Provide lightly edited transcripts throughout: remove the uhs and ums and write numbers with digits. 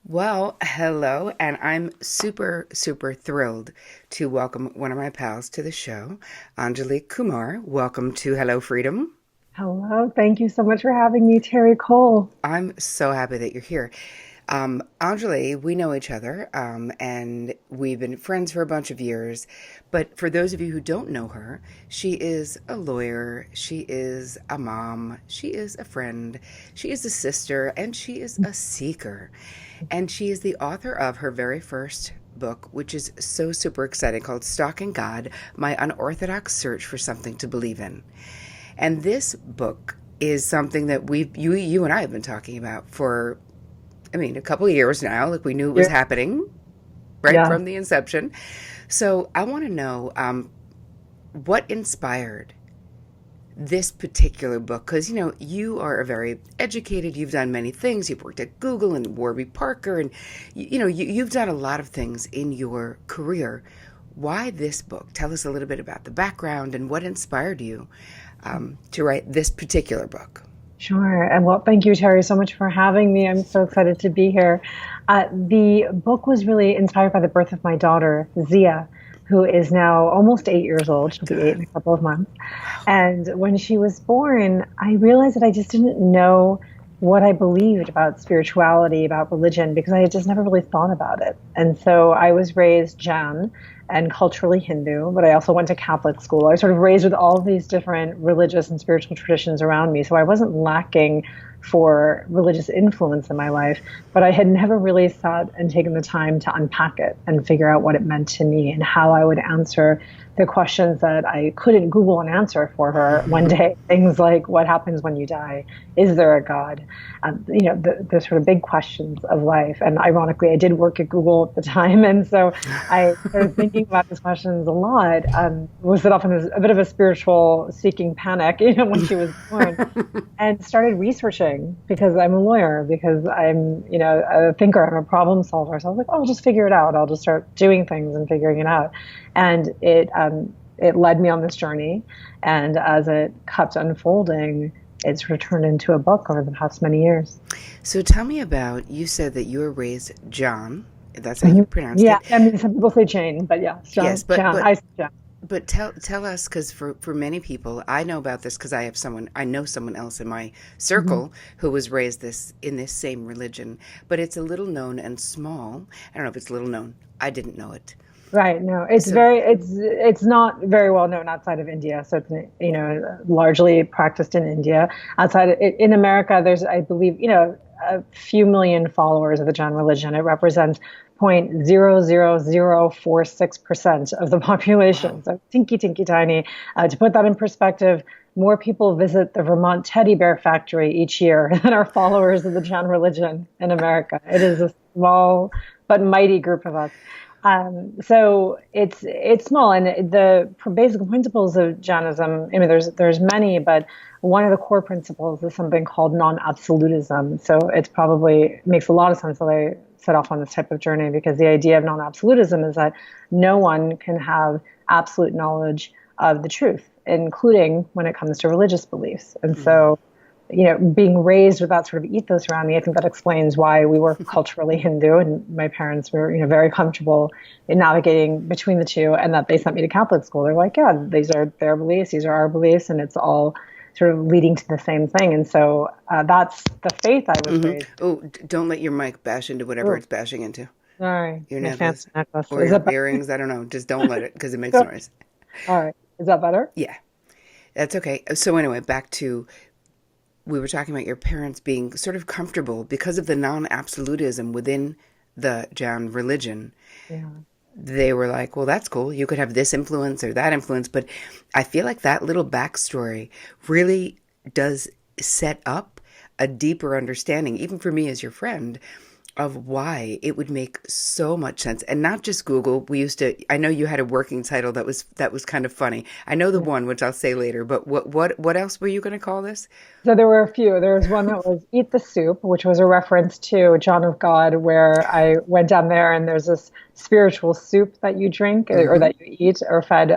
Well, hello, and I'm super, super thrilled to welcome one of my pals to the show, Anjali Kumar. Welcome to Hello Freedom. Hello, thank you so much for having me, Terry Cole. I'm so happy that you're here. Anjali, we know each other, and we've been friends for a bunch of years. But for those of you who don't know her, she is a lawyer, she is a mom, she is a friend, she is a sister, and she is a seeker. And she is the author of her very first book, which is so super exciting, called Stalking God, My Unorthodox Search for Something to Believe in. And this book is something that you and I have been talking about for, a couple of years now. Like we knew it was Yeah, happening right yeah. from the inception. So I want to know what inspired this particular book, because you are a very educated, you've done many things, you've worked at Google and Warby Parker, and you've done a lot of things in your career. Why this book? Tell us a little bit about the background and what inspired you to write this particular book. Sure. And well, thank you, Terry, so much for having me. I'm so excited to be here. The book was really inspired by the birth of my daughter, Zia, who is now almost 8 years old. She'll be eight in a couple of months. And when she was born, I realized that I just didn't know what I believed about spirituality, about religion, because I had just never really thought about it. And so I was raised Jain and culturally Hindu, but I also went to Catholic school. I was sort of raised with all of these different religious and spiritual traditions around me. So I wasn't lacking for religious influence in my life, but I had never really sat and taken the time to unpack it and figure out what it meant to me and how I would answer the questions that I couldn't Google an answer for her one day. Things like, what happens when you die? Is there a God? The sort of big questions of life. And ironically, I did work at Google at the time. And so I started thinking about these questions a lot. Was set off in a bit of a spiritual seeking panic, when she was born, and started researching because I'm a lawyer, because I'm, a thinker, I'm a problem solver. So I was like, oh, I'll just figure it out. I'll just start doing things and figuring it out. And it led me on this journey. And as it kept unfolding, it's returned into a book over the past many years. So tell me about, you said that you were raised John. That's how you Mhm. pronounced Yeah, it. I mean, some people say Jane, but yeah, Yes, John. I say John. but tell us, because for many people, I know about this because I know someone else in my Mhm. circle who was raised this in this same religion, but it's a little known and small. I don't know if it's little known. I didn't know it. Right. No, So it's not very well known outside of India. So it's, largely practiced in India. In America, there's, I believe, a few million followers of the Jain religion. It represents 0.00046% of the wow. population. So tinky, tinky tiny. To put that in perspective, more people visit the Vermont teddy bear factory each year than are followers of the Jain religion in America. It is a small but mighty group of us. So it's small, and the basic principles of Jainism. I mean, there's many, but one of the core principles is something called non-absolutism. So it's probably makes a lot of sense that I set off on this type of journey, because the idea of non-absolutism is that no one can have absolute knowledge of the truth, including when it comes to religious beliefs. And Mm. so, being raised with that sort of ethos around me, I think that explains why we were culturally Hindu, and my parents were, very comfortable in navigating between the two, and that they sent me to Catholic school. They're like, yeah, these are their beliefs, these are our beliefs, and it's all sort of leading to the same thing. And so that's the faith I was Hmm. raised. Oh, don't let your mic bash into whatever Oh, it's bashing into. sorry, Your my necklace fancy necklace. or Is your that better? earrings. I don't know. Just don't let it because it makes noise. All right, is that better? Yeah, that's okay. So anyway, back to, we were talking about your parents being sort of comfortable because of the non-absolutism within the Jain religion. Yeah. They were like, well, that's cool. You could have this influence or that influence. But I feel like that little backstory really does set up a deeper understanding, even for me as your friend, of why it would make so much sense. And not just Google. We used to, I know you had a working title that was kind of funny. I know the one which I'll say later, but what else were you going to call this? So there were a few. There was one that was Eat the Soup, which was a reference to John of God, where I went down there and there's this spiritual soup that you drink or Mm-hmm. that you eat or fed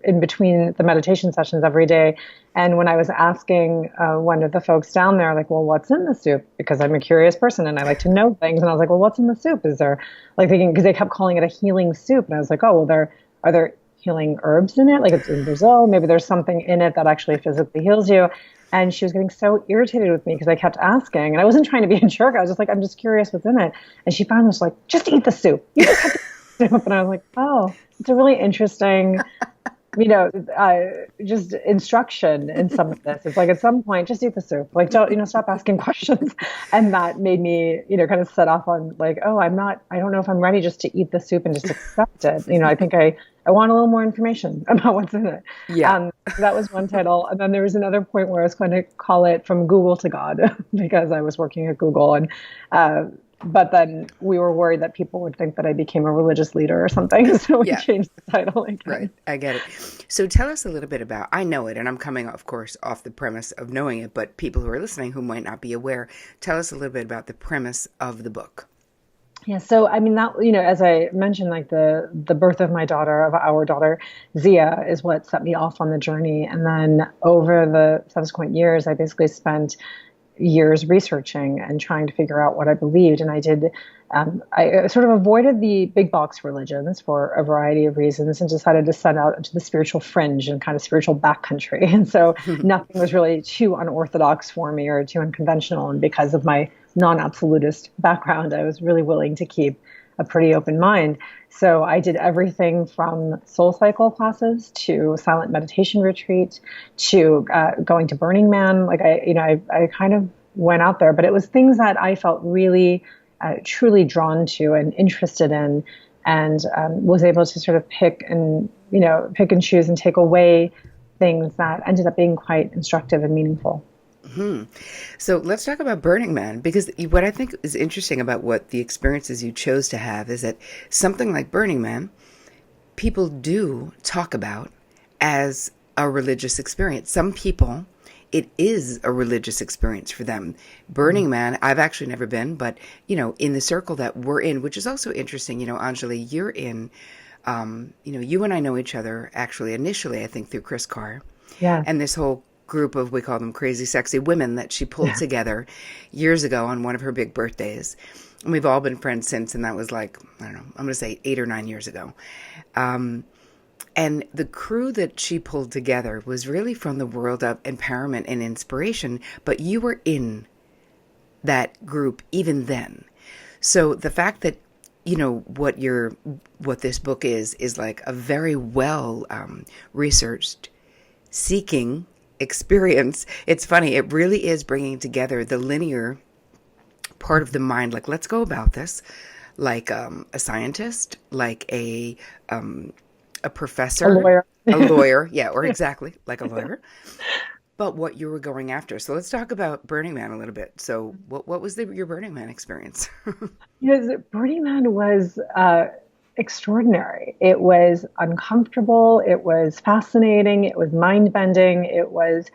in between the meditation sessions every day. And when I was asking one of the folks down there, like, well, what's in the soup? Because I'm a curious person and I like to know things. And I was like, well, what's in the soup? Is there, like, thinking, because they kept calling it a healing soup. And I was like, oh, well, are there healing herbs in it? Like, it's in Brazil. Maybe there's something in it that actually physically heals you. And she was getting so irritated with me because I kept asking. And I wasn't trying to be a jerk. I was just like, I'm just curious what's in it. And she finally was like, just eat the soup. You just have to eat the soup. And I was like, oh, it's a really interesting, you know, just instruction in some of this. It's like at some point, just eat the soup. Like, don't, stop asking questions. And that made me, kind of set off on like, oh, I don't know if I'm ready just to eat the soup and just accept it. I think I want a little more information about what's in it. Yeah. So that was one title. And then there was another point where I was going to call it From Google to God because I was working at Google. And, but then we were worried that people would think that I became a religious leader or something. So we Yeah. changed the title again. Right. I get it. So tell us a little bit about, I know it, and I'm coming, of course, off the premise of knowing it, but people who are listening who might not be aware, tell us a little bit about the premise of the book. Yeah, so I mean that as I mentioned, like the birth of our daughter Zia, is what set me off on the journey, and then over the subsequent years, I basically spent years researching and trying to figure out what I believed, and I did. I sort of avoided the big box religions for a variety of reasons, and decided to set out into the spiritual fringe and kind of spiritual backcountry, and so nothing was really too unorthodox for me or too unconventional, and because of my non-absolutist background, I was really willing to keep a pretty open mind. So I did everything from soul cycle classes to silent meditation retreat to going to Burning Man. Like I kind of went out there, but it was things that I felt really truly drawn to and interested in, and was able to sort of pick and choose and take away things that ended up being quite instructive and meaningful. So let's talk about Burning Man, because what I think is interesting about what the experiences you chose to have is that something like Burning Man, people do talk about as a religious experience. Some people, it is a religious experience for them. Burning Man, I've actually never been, but, in the circle that we're in, which is also interesting, Anjali, you're in, you and I know each other actually initially, I think, through Chris Carr. Yeah. And this whole group of, we call them crazy, sexy women that she pulled together years ago on one of her big birthdays. And we've all been friends since, and that was like, I don't know, I'm going to say 8 or 9 years ago. And the crew that she pulled together was really from the world of empowerment and inspiration, but you were in that group even then. So the fact that, what this book is like a very well researched, seeking experience. It's funny. It really is bringing together the linear part of the mind. Like, let's go about this like a scientist, like a professor, a lawyer. Yeah, or exactly like a lawyer. But what you were going after. So let's talk about Burning Man a little bit. So what was your Burning Man experience? Yes, Burning Man was extraordinary. It was uncomfortable. It was fascinating. It was mind-bending. It was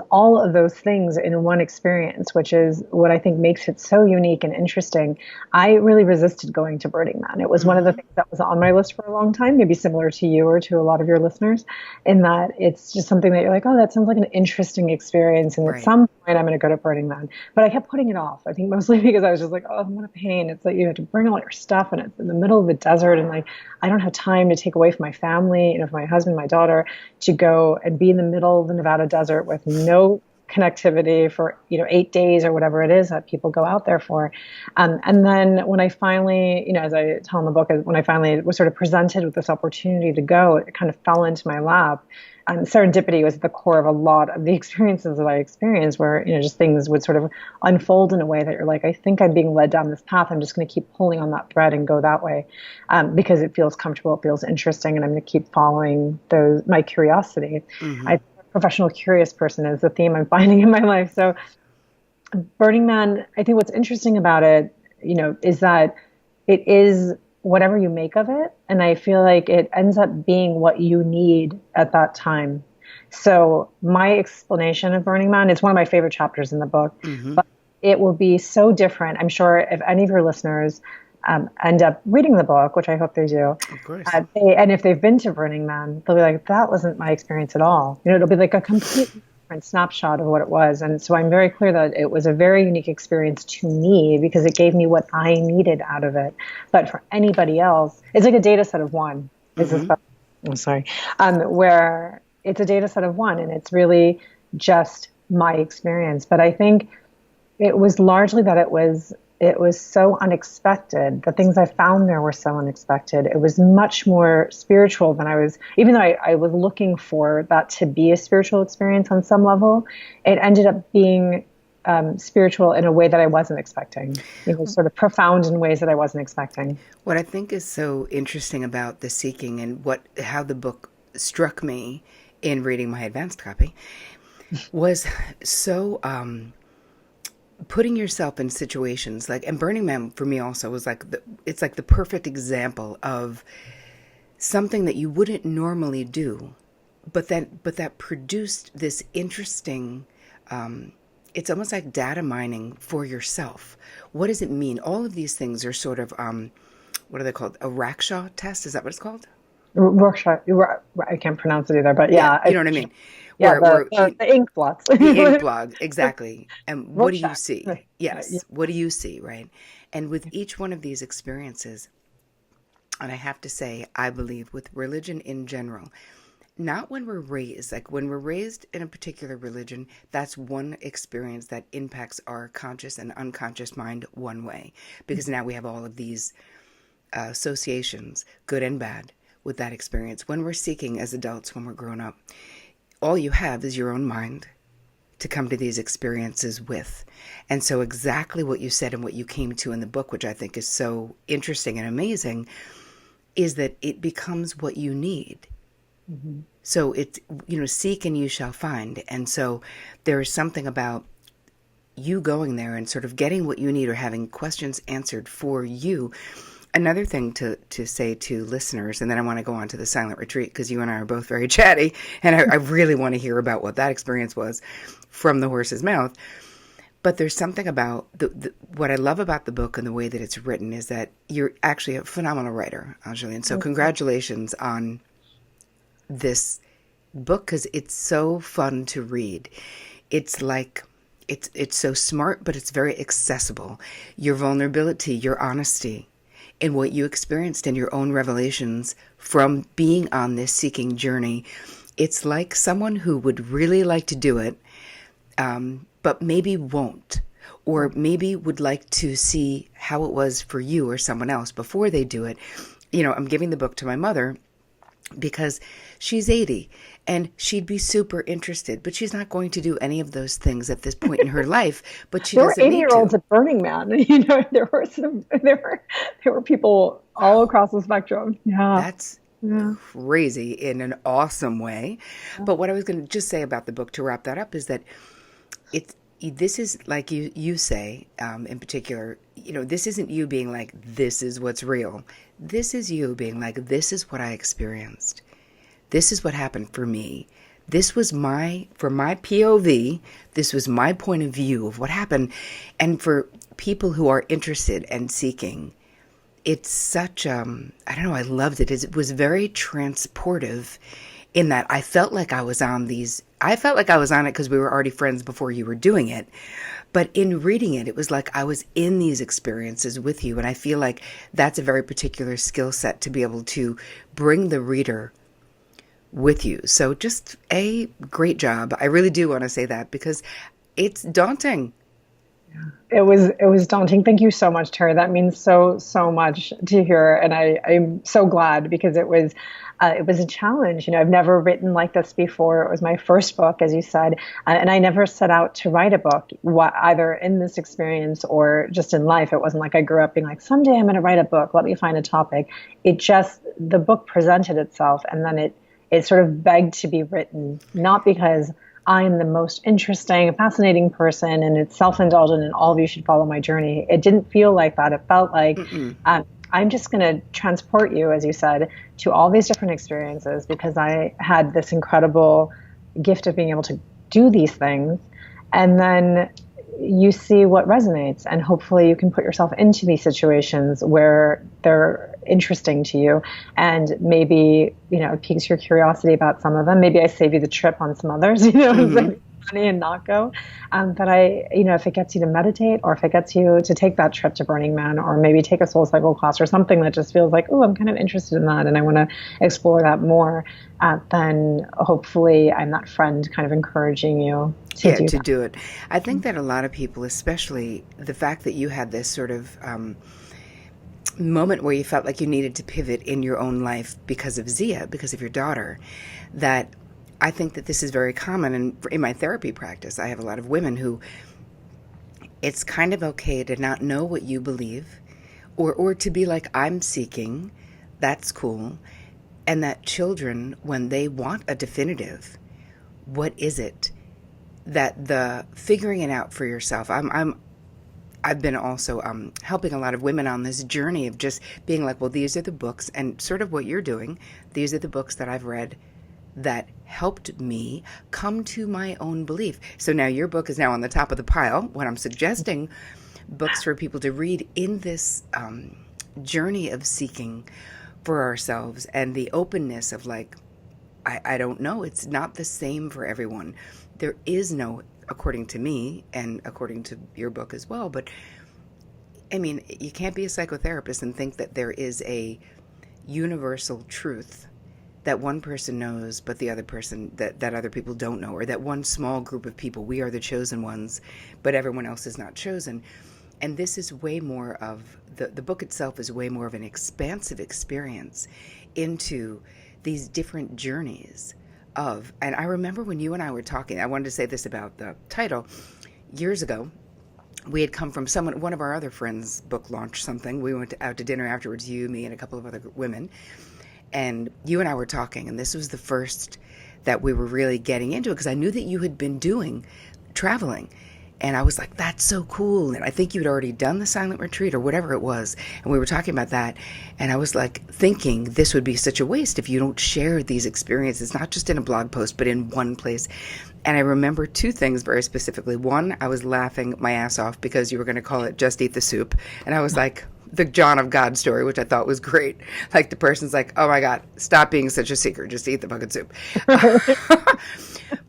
all of those things in one experience, which is what I think makes it so unique and interesting. I really resisted going to Burning Man. It was one of the things that was on my list for a long time, maybe similar to you or to a lot of your listeners, in that it's just something that you're like, oh, that sounds like an interesting experience. And at some point I'm going to go to Burning Man. But I kept putting it off. I think mostly because I was just like, oh, what a pain. It's like you have to bring all your stuff and it's in the middle of the desert. And like, I don't have time to take away from my family, from my husband, my daughter, to go and be in the middle of the Nevada desert with no connectivity for 8 days or whatever it is that people go out there for. And then when I finally, as I tell in the book, when I finally was sort of presented with this opportunity to go, it kind of fell into my lap. Serendipity was at the core of a lot of the experiences that I experienced, where just things would sort of unfold in a way that you're like, I think I'm being led down this path. I'm just going to keep pulling on that thread and go that way, because it feels comfortable, it feels interesting, and I'm going to keep following my curiosity. I'm a professional curious person is the theme I'm finding in my life. So Burning Man, I think what's interesting about it, is that it is whatever you make of it. And I feel like it ends up being what you need at that time. So my explanation of Burning Man, it's one of my favorite chapters in the book, but it will be so different. I'm sure if any of your listeners end up reading the book, which I hope they do, Of course. and if they've been to Burning Man, they'll be like, that wasn't my experience at all. It'll be like a completely different snapshot of what it was. And so I'm very clear that it was a very unique experience to me because it gave me what I needed out of it. But for anybody else, it's like a data set of one. Is this? I'm sorry. Where it's a data set of one, and it's really just my experience. But I think it was largely that it was so unexpected. The things I found there were so unexpected. It was much more spiritual than even though I was looking for that to be a spiritual experience on some level, it ended up being spiritual in a way that I wasn't expecting. It was sort of profound in ways that I wasn't expecting. What I think is so interesting about The Seeking and how the book struck me in reading my advanced copy was so putting yourself in situations like, and Burning Man for me also was like it's like the perfect example of something that you wouldn't normally do, but that produced this interesting. It's almost like data mining for yourself. What does it mean? All of these things are sort of what are they called? A Rakshaw test? Is that what it's called? Rorschach, I can't pronounce it either, but Yeah, yeah, you know what I mean. yeah, the ink blots. The ink blog, exactly. And what do you Rorschach. see? Yeah. Yes, what do you see, right? And with each one of these experiences, and I have to say, I believe with religion in general, not when we're raised, like when we're raised in a particular religion, that's one experience that impacts our conscious and unconscious mind one way, because now we have all of these associations, good and bad, with that experience. When we're seeking as adults, when we're grown up, all you have is your own mind to come to these experiences with. And so exactly what you said and what you came to in the book, which I think is so interesting and amazing, is that it becomes what you need. Mm-hmm. So it's, seek and you shall find. And so there is something about you going there and sort of getting what you need or having questions answered for you. Another thing to say to listeners, and then I want to go on to the silent retreat because you and I are both very chatty, and I really want to hear about what that experience was from the horse's mouth. But there's something about what I love about the book and the way that it's written is that you're actually a phenomenal writer, Anjali. And so congratulations on this book because it's so fun to read. It's like it's so smart, but it's very accessible. Your vulnerability, your honesty, and what you experienced in your own revelations from being on this seeking journey. It's like someone who would really like to do it, but maybe won't, or maybe would like to see how it was for you or someone else before they do it. I'm giving the book to my mother because she's 80 and she'd be super interested, but she's not going to do any of those things at this point in her life, but she doesn't need to. There were 80-year-olds at Burning Man. There were people all across the spectrum. Yeah. That's crazy in an awesome way. But what I was going to just say about the book to wrap that up is that this is like you say, in particular, this isn't you being like, this is what's real. This is you being like, this is what I experienced. This is what happened for me. This was from my POV, this was my point of view of what happened. And for people who are interested and seeking, it's such, I don't know, I loved it. It was very transportive in that I felt like I was on it because we were already friends before you were doing it. But in reading it, it was like I was in these experiences with you. And I feel like that's a very particular skill set to be able to bring the reader with you. So just a great job. I really do want to say that because it's daunting. It was daunting. Thank you so much, Terri. That means so much to hear, and I'm so glad because it was a challenge. I've never written like this before. It was my first book, as you said, and I never set out to write a book, either in this experience or just in life. It wasn't like I grew up being like, someday I'm going to write a book. Let me find a topic. The book presented itself, and then it sort of begged to be written, not because I'm the most interesting, fascinating person and it's self-indulgent and all of you should follow my journey. It didn't feel like that. It felt like I'm just going to transport you, as you said, to all these different experiences because I had this incredible gift of being able to do these things. And then you see what resonates, and hopefully you can put yourself into these situations where they're interesting to you, and maybe, it piques your curiosity about some of them. Maybe I save you the trip on some others, Mm-hmm. like money and not go. But if it gets you to meditate, or if it gets you to take that trip to Burning Man, or maybe take a soul cycle class or something that just feels like, oh, I'm kind of interested in that and I want to explore that more, then hopefully I'm that friend kind of encouraging you to Yeah, do to that. do it. I think that a lot of people, especially the fact that you had this sort of moment where you felt like you needed to pivot in your own life because of Zia, because of your daughter, that I think that this is very common. And in my therapy practice, I have a lot of women who it's kind of okay to not know what you believe, or to be like, I'm seeking, that's cool. And that children, when they want a definitive, what is it? That the figuring it out for yourself. I've been also helping a lot of women on this journey of just being like, well, these are the books, and sort of what you're doing. These are the books that I've read that helped me come to my own belief. So now your book is now on the top of the pile when I'm suggesting books for people to read in this journey of seeking for ourselves, and the openness of like, I don't know. It's not the same for everyone. There is no, according to me and according to your book as well, but I mean, you can't be a psychotherapist and think that there is a universal truth that one person knows, but the other person, that other people don't know, or that one small group of people, we are the chosen ones, but everyone else is not chosen. And this is way more of, the book itself is way more of an expansive experience into these different journeys of, and I remember when you and I were talking, I wanted to say this about the title. Years ago, we had come from one of our other friends' book launch something. We went out to dinner afterwards, you, me, and a couple of other women. And you and I were talking, and this was the first that we were really getting into it, because I knew that you had been doing traveling. And I was like, that's so cool. And I think you'd already done the silent retreat or whatever it was. And we were talking about that. And I was like thinking this would be such a waste if you don't share these experiences, not just in a blog post, but in one place. And I remember two things very specifically. One, I was laughing my ass off because you were going to call it Just Eat the Soup. And I was like, the John of God story, which I thought was great. Like the person's like, oh my God, stop being such a seeker. Just eat the fucking soup.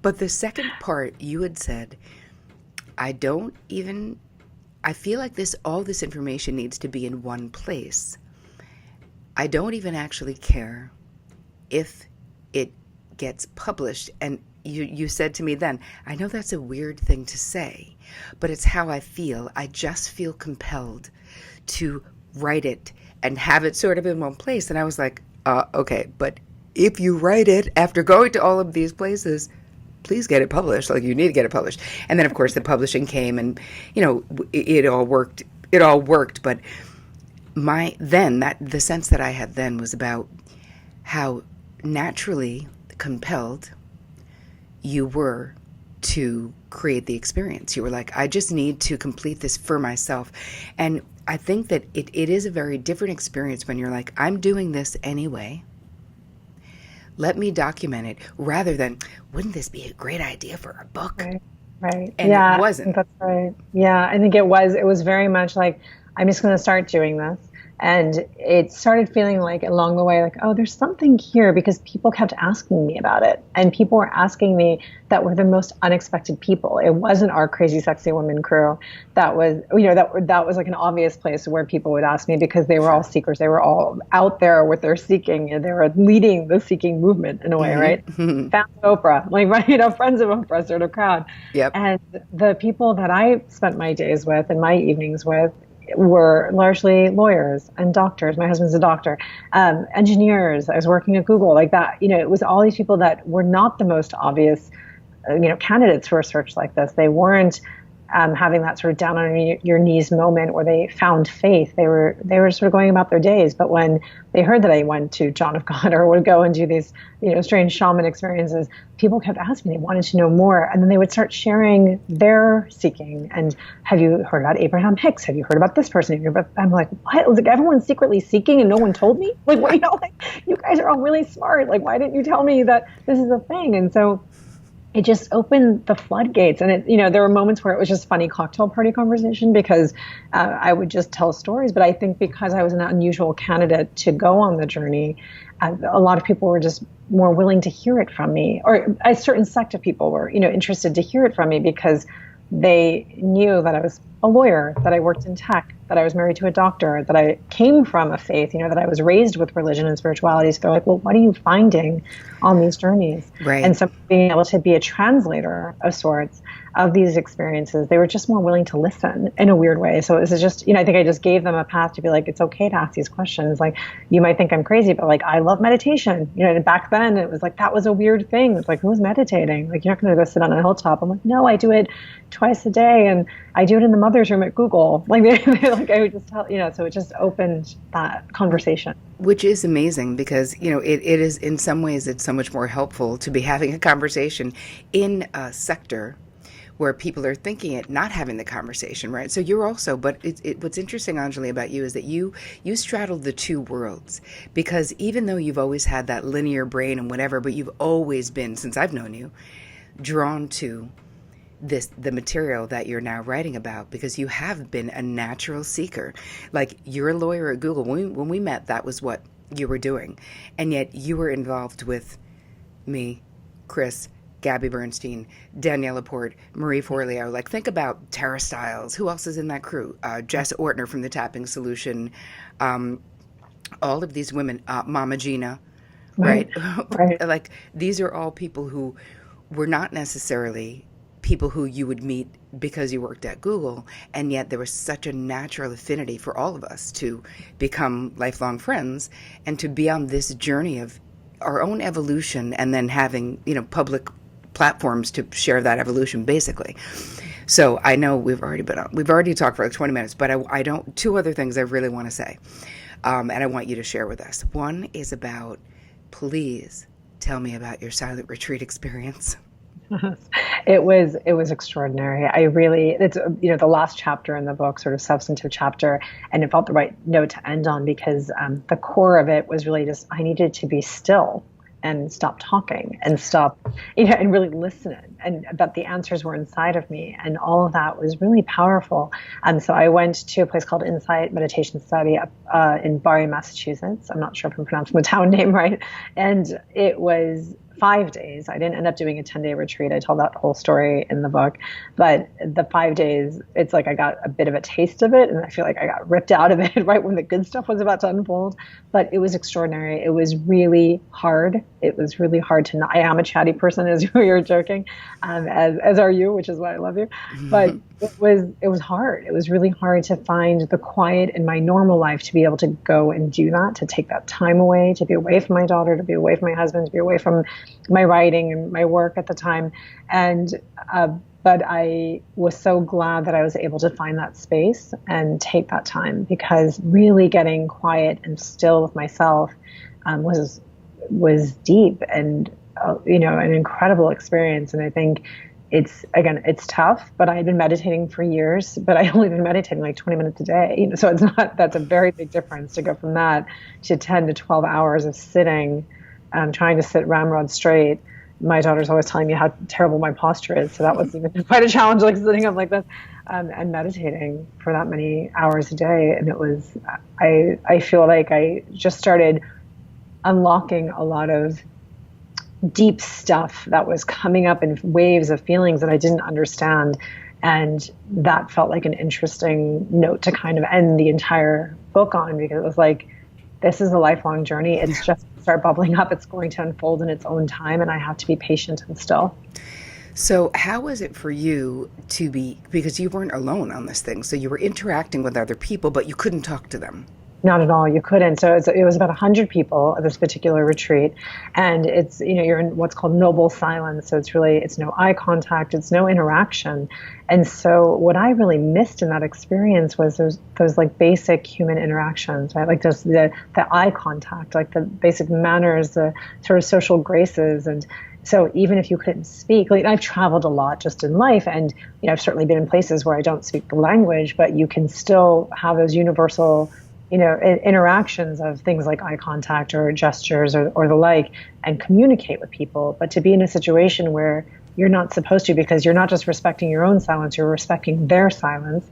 But the second part, you had said, I don't even, I feel like all this information needs to be in one place. I don't even actually care if it gets published. And you said to me then, I know that's a weird thing to say, but it's how I feel. I just feel compelled to write it and have it sort of in one place. And I was like, okay, but if you write it after going to all of these places, please get it published. Like, you need to get it published. And then of course the publishing came, and it all worked. It all worked. But the sense that I had then was about how naturally compelled you were to create the experience. You were like, I just need to complete this for myself. And I think that it is a very different experience when you're like, I'm doing this anyway. Let me document it, rather than, wouldn't this be a great idea for a book? Right. Right. And it Yeah, I think wasn't. that's right. Yeah, I think it was very much like, I'm just going to start doing this. And it started feeling like along the way, like, oh, there's something here, because people kept asking me about it. And people were asking me that were the most unexpected people. It wasn't our crazy, sexy women crew. That was, that was like an obvious place where people would ask me, because they were all Sure. seekers. They were all out there with their seeking, and they were leading the seeking movement in a way, right? Mm-hmm. Fans of Oprah, like, right, friends of Oprah sort of crowd. Yep. And the people that I spent my days with and my evenings with were largely lawyers and doctors. My husband's a doctor, engineers. I was working at Google, like that. It was all these people that were not the most obvious, candidates for a search like this. They weren't having that sort of down on your knees moment where they found faith. They were sort of going about their days. But when they heard that I went to John of God or would go and do these, strange shaman experiences, people kept asking. They wanted to know more, and then they would start sharing their seeking. And have you heard about Abraham Hicks? Have you heard about this person? I'm like, what? It was like, everyone's secretly seeking and no one told me. Like, like, you guys are all really smart. Like, why didn't you tell me that this is a thing? And so it just opened the floodgates. And there were moments where it was just funny cocktail party conversation because I would just tell stories. But I think because I was an unusual candidate to go on the journey, a lot of people were just more willing to hear it from me, or a certain sect of people were, interested to hear it from me because they knew that I was a lawyer, that I worked in tech, that I was married to a doctor, that I came from a faith, that I was raised with religion and spirituality. So they're like, well, what are you finding on these journeys? Right. And so being able to be a translator of sorts of these experiences, they were just more willing to listen in a weird way. So it was just, I think I just gave them a path to be like, it's okay to ask these questions. Like, you might think I'm crazy, but like, I love meditation. And back then it was like, that was a weird thing. It's like, who's meditating? Like, you're not going to go sit on a hilltop. I'm like, no, I do it twice a day. And I do it in the mother's room at Google. Like, like I would just tell, so it just opened that conversation. Which is amazing because, it is, in some ways, it's so much more helpful to be having a conversation in a sector where people are thinking it, not having the conversation, right? So you're also, but what's interesting, Anjali, about you is that you straddled the two worlds, because even though you've always had that linear brain and whatever, but you've always been, since I've known you, drawn to the material that you're now writing about, because you have been a natural seeker. Like, you're a lawyer at Google. When we met, that was what you were doing. And yet you were involved with me, Chris, Gabby Bernstein, Danielle Laporte, Marie Forleo. Like, think about Tara Stiles. Who else is in that crew? Jess Ortner from The Tapping Solution. All of these women, Mama Gina, right? Right. Like, these are all people who were not necessarily people who you would meet because you worked at Google, and yet there was such a natural affinity for all of us to become lifelong friends and to be on this journey of our own evolution, and then having, public platforms to share that evolution, basically. So I know we've already talked for like 20 minutes, but I don't, two other things I really want to say, and I want you to share with us. One is about, please tell me about your silent retreat experience. It was extraordinary. It's the last chapter in the book, sort of substantive chapter, and it felt the right note to end on because the core of it was really just I needed to be still and stop talking and stop, and really listen, and that the answers were inside of me, and all of that was really powerful. So I went to a place called Insight Meditation Study up in Barre, Massachusetts. I'm not sure if I'm pronouncing the town name right, and it was 5 days. I didn't end up doing a 10-day retreat. I tell that whole story in the book. But the 5 days, it's like I got a bit of a taste of it, and I feel like I got ripped out of it right when the good stuff was about to unfold. But it was extraordinary. It was really hard. It was really hard to not. I am a chatty person, as we were joking, as are you, which is why I love you. But it was hard. It was really hard to find the quiet in my normal life to be able to go and do that, to take that time away, to be away from my daughter, to be away from my husband, to be away from my writing and my work at the time. And but I was so glad that I was able to find that space and take that time, because really getting quiet and still with myself was deep and an incredible experience. And I think it's tough, but I had been meditating for years, but I only been meditating like 20 minutes a day. So that's a very big difference to go from that to 10 to 12 hours of sitting, trying to sit ramrod straight. My daughter's always telling me how terrible my posture is. So that was even quite a challenge, like sitting up like this, and meditating for that many hours a day. And it was, I feel like I just started unlocking a lot of deep stuff that was coming up in waves of feelings that I didn't understand. And that felt like an interesting note to kind of end the entire book on, because it was like, this is a lifelong journey. It's just start bubbling up. It's going to unfold in its own time, and I have to be patient and still. So how was it for you to be, because you weren't alone on this thing, so you were interacting with other people, but you couldn't talk to them? Not at all. You couldn't. So it was about 100 people at this particular retreat. And it's, you're in what's called noble silence. So it's no eye contact. It's no interaction. And so what I really missed in that experience was those like basic human interactions, right? Like the eye contact, like the basic manners, the sort of social graces. And so even if you couldn't speak, like I've traveled a lot just in life, and I've certainly been in places where I don't speak the language, but you can still have those universal interactions of things like eye contact or gestures or the like, and communicate with people. But to be in a situation where you're not supposed to, because you're not just respecting your own silence, you're respecting their silence.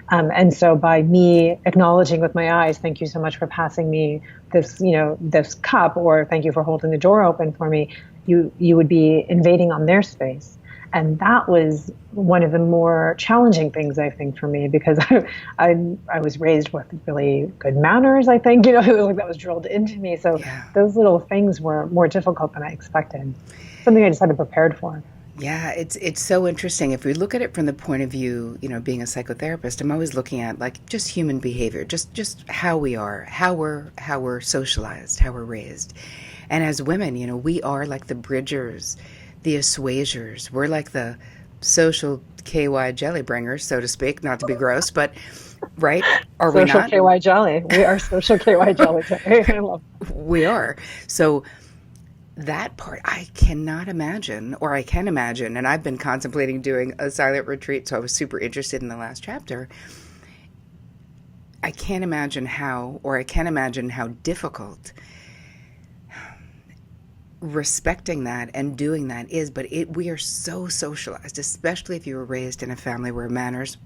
And so by me acknowledging with my eyes, thank you so much for passing me this, this cup, or thank you for holding the door open for me, you would be invading on their space. And that was one of the more challenging things, I think, for me, because I was raised with really good manners, I think, like that was drilled into me. So Yeah. those little things were more difficult than I expected. Something I just hadn't prepared for. Yeah, it's so interesting. If we look at it from the point of view, being a psychotherapist, I'm always looking at like just human behavior, just how we are, how we're socialized, how we're raised. And as women, we are like the bridgers, the assuagers. We're like the social KY jelly bringers, so to speak, not to be gross, but right? Are we Social not? KY jelly. We are social KY jelly. I love We are. So that part I cannot imagine, or I can imagine, and I've been contemplating doing a silent retreat, so I was super interested in the last chapter. I can't imagine how, or I can imagine how difficult respecting that and doing that is, but we are so socialized, especially if you were raised in a family where manners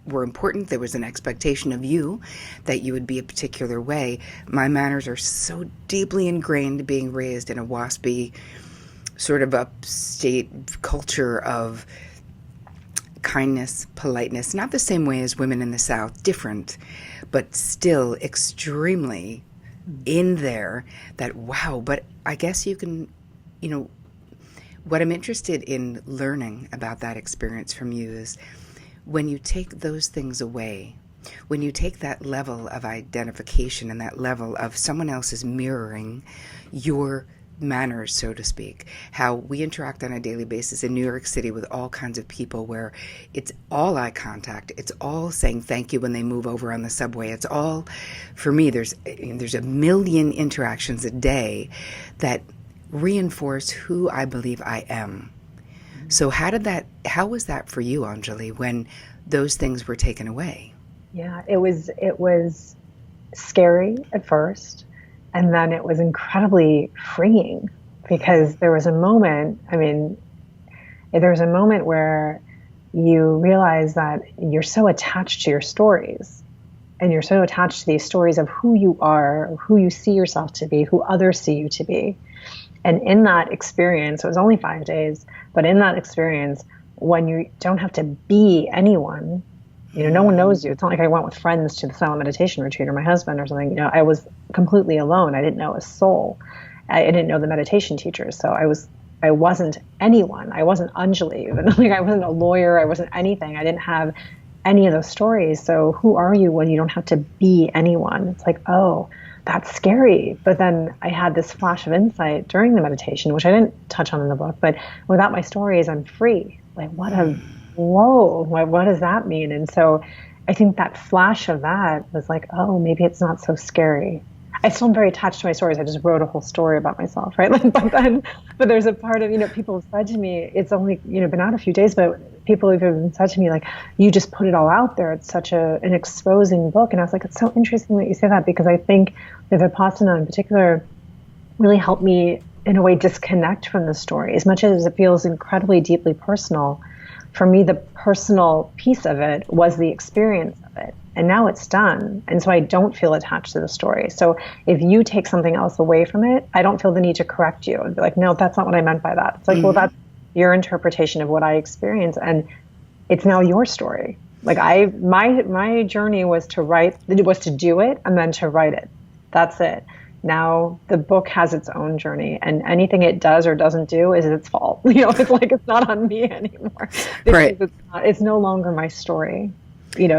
were important. There was an expectation of you that you would be a particular way. My manners are so deeply ingrained being raised in a waspy sort of upstate culture of kindness, politeness, not the same way as women in the South, different, but still extremely in there, that wow. But I guess you can, what I'm interested in learning about that experience from you is when you take those things away, when you take that level of identification and that level of someone else's mirroring your manners, so to speak, how we interact on a daily basis in New York City with all kinds of people where it's all eye contact, it's all saying thank you when they move over on the subway, it's all, for me, there's a million interactions a day that reinforce who I believe I am. So how was that for you, Anjali, when those things were taken away? Yeah, it was scary at first, and then it was incredibly freeing, because there was a moment, where you realize that you're so attached to your stories, and you're so attached to these stories of who you are, who you see yourself to be, who others see you to be. And in that experience, it was only 5 days, but in that experience, when you don't have to be anyone, no one knows you. It's not like I went with friends to the silent meditation retreat or my husband or something. I was completely alone. I didn't know a soul. I didn't know the meditation teachers. So I wasn't anyone. I wasn't Anjali even. Like, I wasn't a lawyer. I wasn't anything. I didn't have any of those stories. So who are you when you don't have to be anyone? It's like, oh, that's scary. But then I had this flash of insight during the meditation, which I didn't touch on in the book, but without my stories, I'm free. Like, whoa, what does that mean? And so I think that flash of that was like, oh, maybe it's not so scary. I still am very attached to my stories. I just wrote a whole story about myself, right? Like, but there's a part of, people have said to me, it's only, been out a few days, but people have even said to me, like, you just put it all out there. It's such an exposing book. And I was like, it's so interesting that you say that, because I think the Vipassana in particular really helped me in a way disconnect from the story. As much as it feels incredibly deeply personal, for me, the personal piece of it was the experience of it. And now it's done. And so I don't feel attached to the story. So if you take something else away from it, I don't feel the need to correct you and be like, no, that's not what I meant by that. It's like, well, that's your interpretation of what I experienced. And it's now your story. Like, my journey was to do it and then to write it. That's it. Now the book has its own journey, and anything it does or doesn't do is its fault. It's like, it's not on me anymore, because Right. it's no longer my story.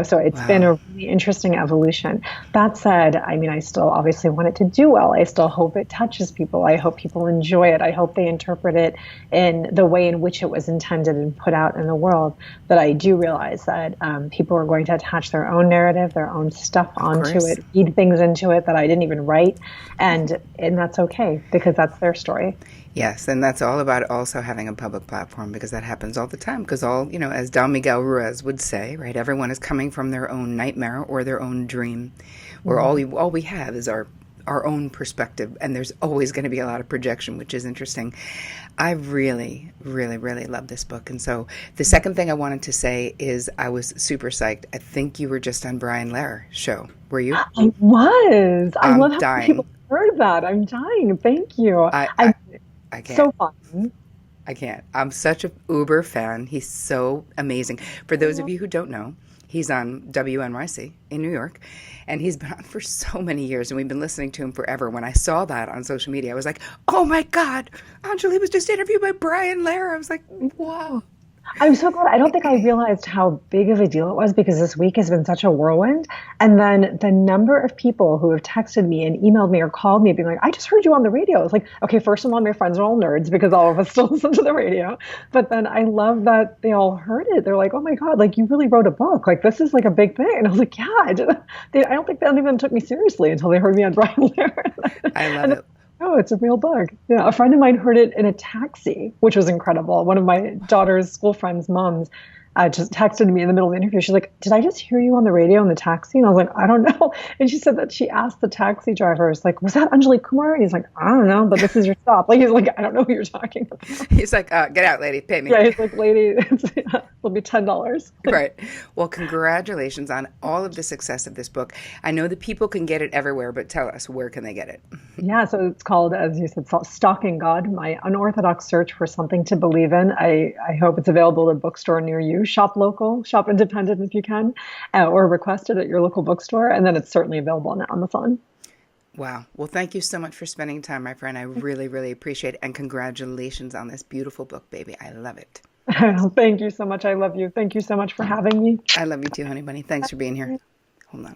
So it's been a really interesting evolution. That said, I still obviously want it to do well. I still hope it touches people. I hope people enjoy it. I hope they interpret it in the way in which it was intended and put out in the world. But I do realize that people are going to attach their own narrative, their own stuff onto it, feed things into it that I didn't even write. And that's okay, because that's their story. Yes, and that's all about also having a public platform, because that happens all the time. Because as Don Miguel Ruiz would say, right, everyone is coming from their own nightmare or their own dream, where all we have is our our own perspective, and there's always going to be a lot of projection, which is interesting. I really, really, really love this book. And so the second thing I wanted to say is I was super psyched. I think you were just on Brian Lair's show. Were you? I was. I I'm love how many people dying. heard that. I'm dying. Thank you. I, I I, I can't. so fun. I can't. I'm such a Uber fan. He's so amazing. For those of you who don't know, he's on WNYC in New York, and he's been on for so many years, and we've been listening to him forever. When I saw that on social media, I was like, oh my God, Anjali was just interviewed by Brian Lair. I was like, wow. I'm so glad. I don't think I realized how big of a deal it was because this week has been such a whirlwind. And then the number of people who have texted me and emailed me or called me being like, I just heard you on the radio. It's like, okay, first of all, my friends are all nerds because all of us still listen to the radio. But then I love that they all heard it. They're like, oh my God, like you really wrote a book. Like this is like a big thing. And I was like, yeah, I don't think they even took me seriously until they heard me on Brian Lair. I love And it. oh, it's a real bug. Yeah, a friend of mine heard it in a taxi, which was incredible. One of my daughter's school friends' moms just texted me in the middle of the interview. She's like, "Did I just hear you on the radio in the taxi?" And I was like, "I don't know." And she said that she asked the taxi driver, "Was like, was that Anjali Kumar?" And he's like, "I don't know, but this is your stop." Like he's like, "I don't know who you're talking about." He's like, get out, lady, pay me. Yeah, he's like, "Lady, it'll be $10." Right. Well, congratulations on all of the success of this book. I know that people can get it everywhere, but tell us, where can they get it? Yeah, so it's called, as you said, Stalking God, my unorthodox search for something to believe in. I hope it's available at a bookstore near you. Shop local, shop independent if you can, or request it at your local bookstore. And then it's certainly available on Amazon. Wow. Well, thank you so much for spending time, my friend. I really, really appreciate it. And congratulations on this beautiful book, baby. I love it. Thank you so much. I love you. Thank you so much for having me. I love you too, honey bunny. Thanks for being here. Hold on.